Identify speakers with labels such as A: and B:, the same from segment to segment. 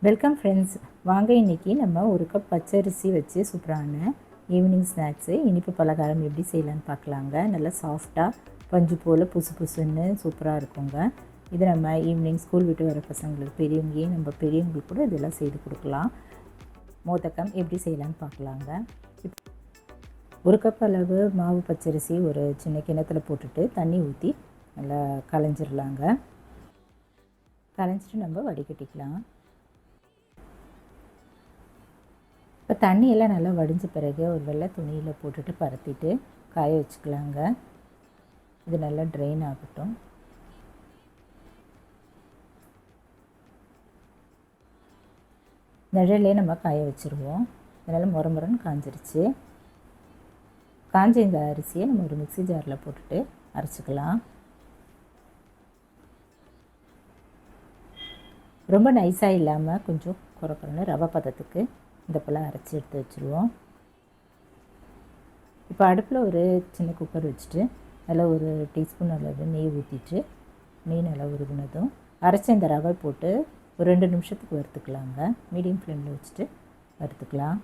A: Welcome friends. வாங்க இன்றைக்கி நம்ம ஒரு கப் பச்சரிசி வச்சு சூப்பரான ஈவினிங் ஸ்நாக்ஸு இனிப்பு பலகாரம் எப்படி செய்யலான்னு பார்க்கலாங்க. நல்லா சாஃப்டாக பஞ்சு போல் புசு புசுன்னு சூப்பராக இருக்குங்க. இது நம்ம ஈவினிங் ஸ்கூல் விட்டு வர பசங்களுக்கு பெரியவங்களுக்கு கூட இதெல்லாம் செய்து கொடுக்கலாம். மோதக்கம் எப்படி செய்யலான்னு பார்க்கலாங்க. ஒரு கப் அளவு மாவு பச்சரிசி ஒரு சின்ன கிணத்துல போட்டுட்டு தண்ணி ஊற்றி நல்லா களைஞ்சிடலாங்க. களைஞ்சிட்டு நம்ம வடிகட்டிக்கலாம். இப்போ தண்ணியெல்லாம் நல்லா வடிஞ்ச பிறகு ஒரு வெள்ளை துணியில் போட்டுட்டு பரத்திட்டு காய வச்சுக்கலாங்க. இது நல்லா ட்ரெயின் ஆகட்டும். நிழலே நம்ம காய வச்சுருவோம். அதனால் முறன்னு காஞ்சிருச்சு. காஞ்ச இந்த அரிசியை நம்ம ஒரு மிக்ஸி ஜாரில் போட்டுட்டு அரைச்சிக்கலாம். ரொம்ப நைஸாக இல்லாமல் கொஞ்சம் குறைக்கணும் ரவை பதத்துக்கு இந்த போல் அரைச்சி எடுத்து வச்சுருவோம். இப்போ அடுப்பில் ஒரு சின்ன குக்கர் வச்சுட்டு அதில் ஒரு டீஸ்பூன் அளவு நெய் ஊற்றிட்டு நெய் நல்லா உருகுனதும் அரைச்ச இந்த ரவை போட்டு ஒரு 2 நிமிஷத்துக்கு வறுத்துக்கலாங்க. மீடியம் ஃப்ளேமில் வச்சுட்டு வறுத்துக்கலாம்.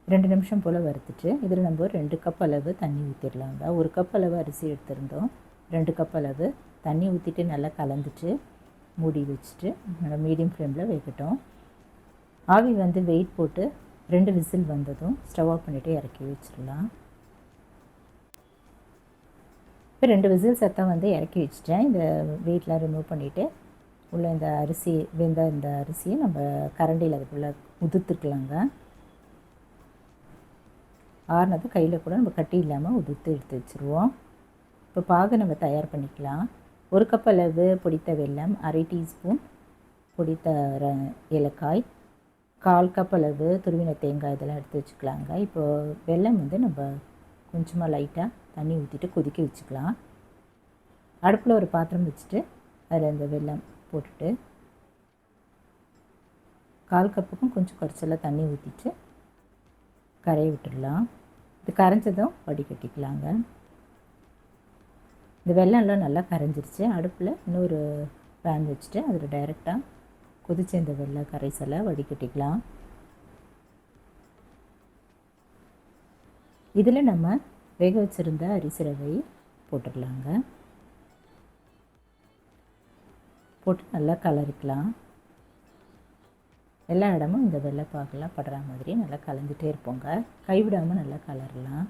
A: ரெண்டு நிமிஷம் போல் வறுத்துட்டு இதில் நம்ம 2 கப் அளவு தண்ணி ஊற்றிடலாங்க. 1 கப் அளவு அரிசி எடுத்திருந்தோம். 2 கப் அளவு தண்ணி ஊற்றிட்டு நல்லா கலந்துட்டு மூடி வச்சுட்டு நல்லா மீடியம் ஃப்ளேமில் வைக்கட்டும். ஆவி வந்து வெயிட் போட்டு 2 விசில் வந்ததும் ஸ்டவ் ஆஃப் பண்ணிவிட்டு இறக்கி வச்சிடலாம். இப்போ 2 விசில் சத்தம் வந்து இறக்கி வச்சுட்டேன். இந்த வெயிட்லாம் ரிமூவ் பண்ணிவிட்டு உள்ள இந்த அரிசி வெந்த இந்த அரிசியை நம்ம கரண்டியில் அதுக்குள்ளே உதுத்துக்கலாங்க. ஆறுனது கையில் கூட நம்ம கட்டி இல்லாமல் உதுத்து எடுத்து வச்சுருவோம். இப்போ பாகு நம்ம தயார் பண்ணிக்கலாம். 1 கப் அளவு பொடித்த வெல்லம், 1/2 டீஸ்பூன் பொடித்த ஏலக்காய், 1/4 கப் அளவு துருவின தேங்காய் இதெல்லாம் எடுத்து வச்சுக்கலாங்க. இப்போது வெல்லம் வந்து நம்ம கொஞ்சமாக லைட்டாக தண்ணி ஊற்றிட்டு கொதிக்க வச்சுக்கலாம். அடுப்பில் ஒரு பாத்திரம் வச்சுட்டு அதில் இந்த வெல்லம் போட்டுட்டு 1/4 கப்புக்கும் கொஞ்சம் குறைச்சலாக தண்ணி ஊற்றிட்டு கரைய விட்டுடலாம். இது கரைஞ்சதும் வடிகட்டிக்கலாங்க. இந்த வெல்லம்லாம் நல்லா கரைஞ்சிருச்சு. அடுப்பில் இன்னொரு பேன் வச்சுட்டு அதில் டைரெக்டாக கொதிச்ச இந்த வெல்லம் கரைசலை வடிகட்டிக்கலாம். இதில் நம்ம வேக வச்சுருந்த அரிசி ரவை போட்டுடலாங்க. போட்டு நல்லா கலரிக்கலாம். எல்லா இடமும் இந்த வெள்ளைப்பாகெல்லாம் படுற மாதிரி நல்லா கலந்துகிட்டே இருப்போங்க. கைவிடாமல் நல்லா கலரலாம்.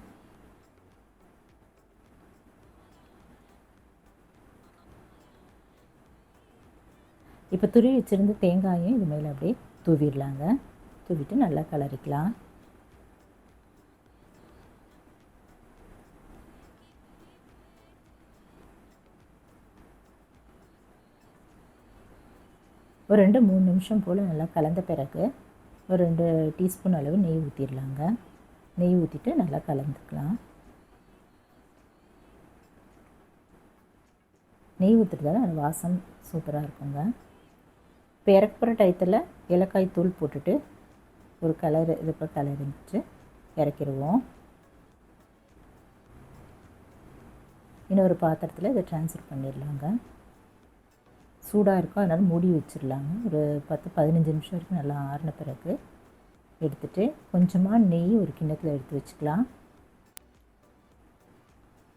A: இப்போ துருவி வச்சுருந்த தேங்காயும் இது மேலே அப்படியே தூவிடலாங்க. தூவிட்டு நல்லா கலரிக்கலாம். ஒரு 2-3 நிமிஷம் போல் நல்லா கலந்த பிறகு ஒரு 2 டீஸ்பூன் அளவு நெய் ஊற்றிடலாங்க. நெய் ஊற்றிட்டு நல்லா கலந்துக்கலாம். நெய் ஊற்றுறதால அந்த வாசம் சூப்பராக இருக்குங்க. இப்போ இறக்குற டயத்தில் ஏலக்காய் தூள் போட்டுட்டு ஒரு கலர் இதுப்போ கலரிட்டு இறக்கிடுவோம். இன்னொரு பாத்திரத்தில் இதை ட்ரான்ஸ்ஃபர் பண்ணிடலாங்க. சூடாக இருக்கும், அதனால் மூடி வச்சிடலாங்க. ஒரு 10-15 நிமிஷம் வரைக்கும் நல்லா ஆறின பிறகு எடுத்துகிட்டு கொஞ்சமாக நெய் ஒரு கிண்ணத்தில் எடுத்து வச்சுக்கலாம்.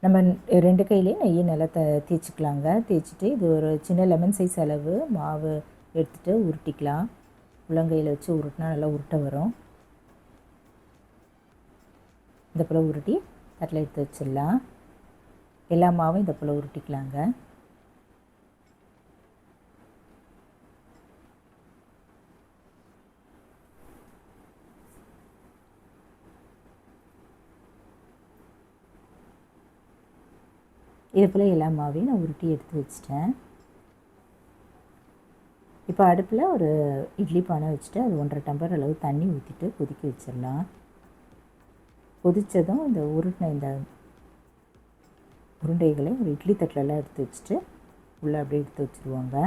A: நம்ம 2 கையிலையும் நெய்யை நல்லா தேய்ச்சிக்கலாங்க. தேய்ச்சிட்டு இது ஒரு சின்ன லெமன் சைஸ் அளவு மாவு எடுத்துகிட்டு உருட்டிக்கலாம். உள்ளங்கையில் வச்சு உருட்டினா நல்லா உருட்ட வரும். இந்த போல் உருட்டி தட்டில் எடுத்து வச்சிடலாம். எல்லா மாவும் இந்த போல் உருட்டிக்கலாங்க. இது போல் எல்லா மாவையும் நான் உருட்டி எடுத்து வச்சிட்டேன். இப்போ அடுப்பில் ஒரு இட்லி பானை வச்சுட்டு அது 1.5 டம்ளர் அளவு தண்ணி ஊற்றிட்டு கொதிக்க வச்சிடலாம். கொதித்ததும் இந்த உருட்டின இந்த உருண்டைகளை ஒரு இட்லி தட்டிலெல்லாம் எடுத்து வச்சுட்டு உள்ளே அப்படியே எடுத்து வச்சுருவாங்க.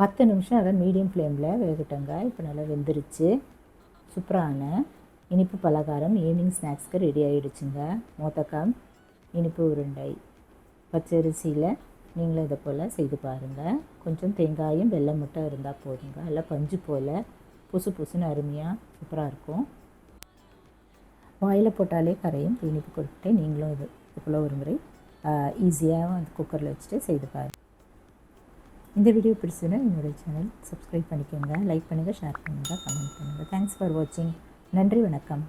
A: பத்து நிமிஷம் அதை மீடியம் ஃப்ளேமில் வேகட்டுங்க. இப்போ நல்லா வெந்துருச்சு. சூப்பரான இனிப்பு பலகாரம் ஈவினிங் ஸ்நாக்ஸ்க்கு ரெடி ஆகிடுச்சுங்க. மோதகம் இனிப்பு உருண்டை பச்சரிசியில் நீங்களும் இதை போல் செய்து பாருங்கள். கொஞ்சம் தேங்காயும் வெல்லம் மட்டும் இருந்தால் போதுங்க. நல்லா பஞ்சு போல் புசு புசுன்னு அருமையாக சூப்பராக இருக்கும். வாயில் போட்டாலே கரையும் இனிப்பு கொடுத்துட்டு நீங்களும் இது போல் ஒரு முறை ஈஸியாக அந்த குக்கரில் வச்சுட்டு செய்து பாருங்கள். இந்த வீடியோ பிடிச்சதுன்னா என்னோடய சேனல் சப்ஸ்கிரைப் பண்ணிக்கோங்க, லைக் பண்ணுங்கள், ஷேர் பண்ணுங்கள், கமெண்ட் பண்ணுங்கள். தேங்க்ஸ் ஃபார் வாட்சிங். நன்றி, வணக்கம்.